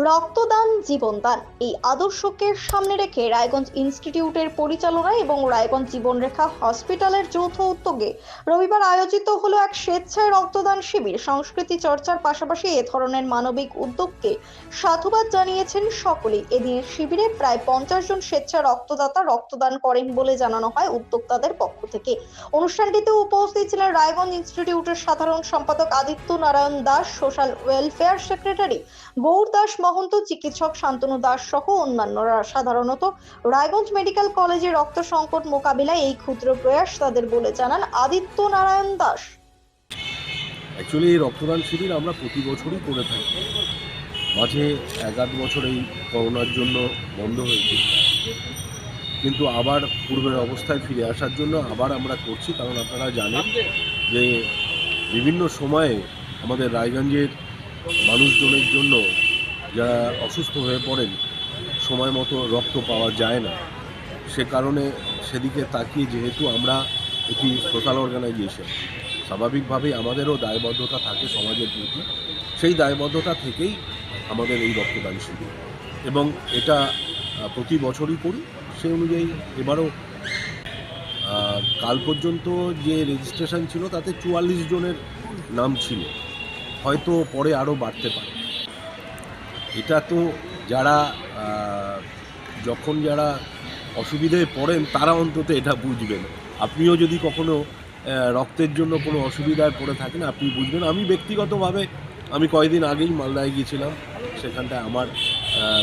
রক্তদান জীবনদান এই আদর্শকে সামনে রেখে রায়গঞ্জ ইনস্টিটিউটের পরিচালনা এবং রায়গঞ্জ জীবনরেখা হসপিটালের যৌথ উদ্যোগে রবিবার আয়োজিত হলো এক স্বেচ্ছায় রক্তদান শিবির। সংস্কৃতি চর্চার পাশাপাশি এ ধরনের মানবিক উদ্যোগকে সাধুবাদ জানিয়েছেন সকলেই। এদিনের শিবিরে প্রায় 50 জন স্বেচ্ছা রক্তদাতা রক্তদান করেন বলে জানানো হয় উদ্যোক্তাদের পক্ষ থেকে। অনুষ্ঠানটিতে উপস্থিত ছিলেন রায়গঞ্জ ইনস্টিটিউটের সাধারণ সম্পাদক Aditya Narayan Das, social welfare secretary Gour Das Mahanta, চিকিৎসক শান্তনু দাস সহ অন্যান্যরা। সাধারণত রায়গঞ্জ মেডিকেল কলেজে রক্ত সংকট মোকাবিলায় এই ক্ষুদ্র প্রয়াস তাদের বলে জানান আদিত্য নারায়ণ দাস। অ্যাকচুয়ালি এই রক্তদান শিবির আমরা প্রতি বছরই করে থাকি। মাঝে 1-8 বছর এই করোনার জন্য বন্ধ হয়েছে, কিন্তু আবার পূর্বের অবস্থায় ফিরে আসার জন্য আবার আমরা করছি। কারণ আপনারা জানেন যে বিভিন্ন সময়ে আমাদের রায়গঞ্জের মানুষজনের জন্য যারা অসুস্থ হয়ে পড়েন সময় মতো রক্ত পাওয়া যায় না। সে কারণে সেদিকে তাকিয়ে যেহেতু আমরা একটি সোশ্যাল অর্গানাইজেশন, স্বাভাবিকভাবেই আমাদেরও দায়বদ্ধতা থাকে সমাজের প্রতি। সেই দায়বদ্ধতা থেকেই আমাদের এই রক্তদান শিবির, এবং এটা প্রতি বছরই করি। সেই অনুযায়ী এবারও কাল পর্যন্ত যে রেজিস্ট্রেশন ছিল তাতে 44 জনের নাম ছিল, হয়তো পরে আরও বাড়তে পারে। এটা তো যারা যখন যারা অসুবিধায় পড়েন তারা অন্তত এটা বুঝবেন। আপনিও যদি কখনো রক্তের জন্য কোনো অসুবিধায় পড়ে থাকেন আপনি বুঝবেন। আমি ব্যক্তিগতভাবে কয়েকদিন আগেই মালদায় গিয়েছিলাম, সেখানটায় আমার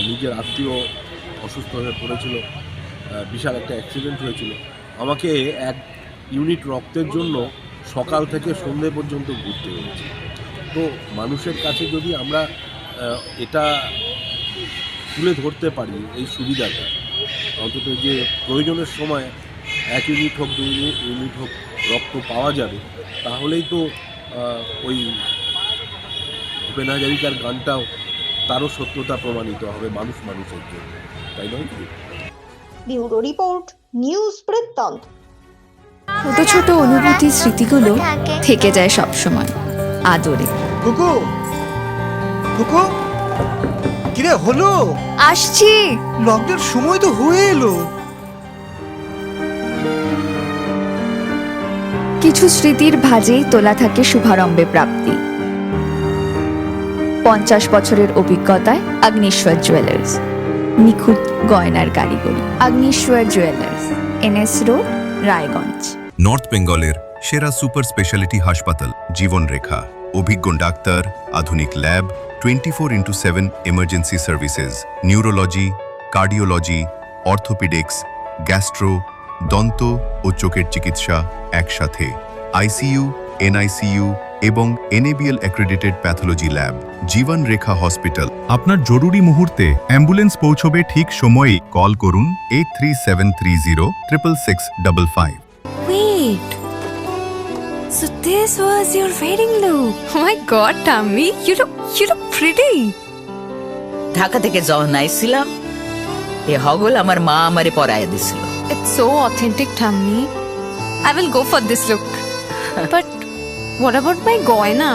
নিজের আত্মীয় অসুস্থ হয়ে পড়েছিল, বিশাল একটা অ্যাক্সিডেন্ট হয়েছিল। আমাকে 1 ইউনিট রক্তের জন্য সকাল থেকে সন্ধ্যে পর্যন্ত ঘুরতে হয়েছে। তো মানুষের কাছে যদি আমরা এটা তুলে ধরতে পারি, এই সুবিধাটা অন্তত যে প্রয়োজনের সময় 1 ইউনিট হোক 2 ইউনিট হোক রক্ত পাওয়া যাবে, তাহলেই তো ওই ভূপেন হাজারিকার গানটাও তারও সত্যতা প্রমাণিত হবে মানুষ মানুষের জন্য, তাই নয় কি? ব্যুরো রিপোর্ট, নিউজ বৃত্তান্ত। ছোট ছোট অনুভূতি স্মৃতিগুলো থেকে যায় সব সময় আদরে। কুকু কুকু কিরে হলো? আসছি। লকডাউন সময় তো হয়ে এলো। কিছু স্মৃতির ভাজেই তোলা থাকে শুভারম্ভে প্রাপ্তি। 50 বছরের অভিজ্ঞতায় আগ্নেশ্বর জুয়েলার্স, নিখুঁত গয়নার কারিগরি। Agneshwar jewellers, NS road, Raiganj. North বেঙ্গলের সেরা সুপার স্পেশালিটি হাসপাতাল জীবনরেখা, অভিজ্ঞ ডাক্তার, আধুনিক lab, 24x7 emergency services, neurology, cardiology, orthopaedics, gastro, দন্ত ও চোখের চিকিৎসা একসাথে, ICU, NICU এবং NABL accredited pathology lab. জীবনরেখা hospital. আপনার জরুরি মুহূর্তে অ্যাম্বুলেন্স পৌঁছবে ঠিক সময়েই। কল করুন 83730 66655। Wait. So this was your wedding look. Oh my god, Tammy, you look pretty. Dhaka থেকে যখন আইছিলাম এ হগল আমার মা আমারে পরাইয়া দিছিল। It's so authentic, Tammy. I will go for this look. But what about my goina?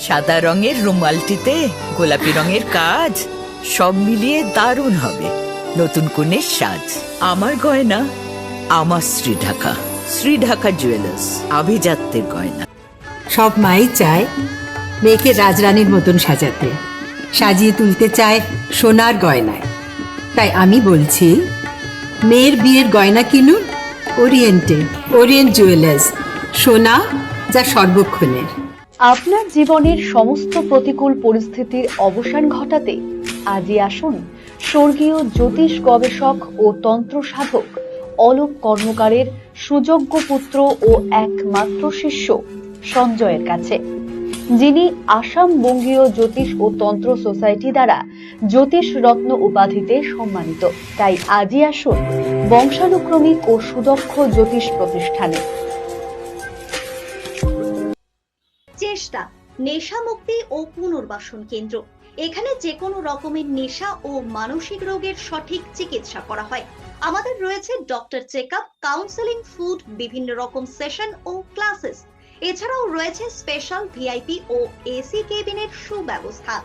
সাদা রঙের রুমালটিতে গোলাপি রঙের কাজ, সব মিলিয়ে দারুণ হবে নতুন কনের সাজ। আমার গয়না আমার শ্রীঢাকা জুয়েলার্স, আভিজাত্যের গয়না। সব মাই চায় মেয়েকে রাজরানীর মতন সাজাতে, সাজিয়ে তুলতে চায় সোনার গয়নায়। তাই আমি বলছি মেয়ের বিয়ের গয়না কিনুন ওরিয়েন্ট জুয়েলার্স, সোনা যা সর্বক্ষণের। আপনার জীবনের সমস্ত প্রতিকূল পরিস্থিতির অবসান ঘটাতে আজই আসুন স্বর্গীয় জ্যোতিষ গবেষক ও তন্ত্র সাধক অলোক কর্মকারের সুযোগ্য পুত্র ও একমাত্র শিষ্য সঞ্জয়ের কাছে, যিনি আসাম বঙ্গীয় জ্যোতিষ ও তন্ত্র সোসাইটি দ্বারা জ্যোতিষ রত্ন উপাধিতে সম্মানিত। তাই আজই আসুন বংশানুক্রমিক ও সুদক্ষ জ্যোতিষ প্রতিষ্ঠানে। চেষ্টা নেশা মুক্তি ও পুনর্বাসন কেন্দ্র। এখানে যে কোনো রকমের নেশা ও মানসিক রোগের সঠিক চিকিৎসা করা হয়। আমাদের রয়েছে ডক্টর চেকআপ, কাউন্সেলিং, ফুড, বিভিন্ন রকম সেশন ও ক্লাসেস। এছাড়াও রয়েছে স্পেশাল VIP ও AC কেবিনের সুব্যবস্থা।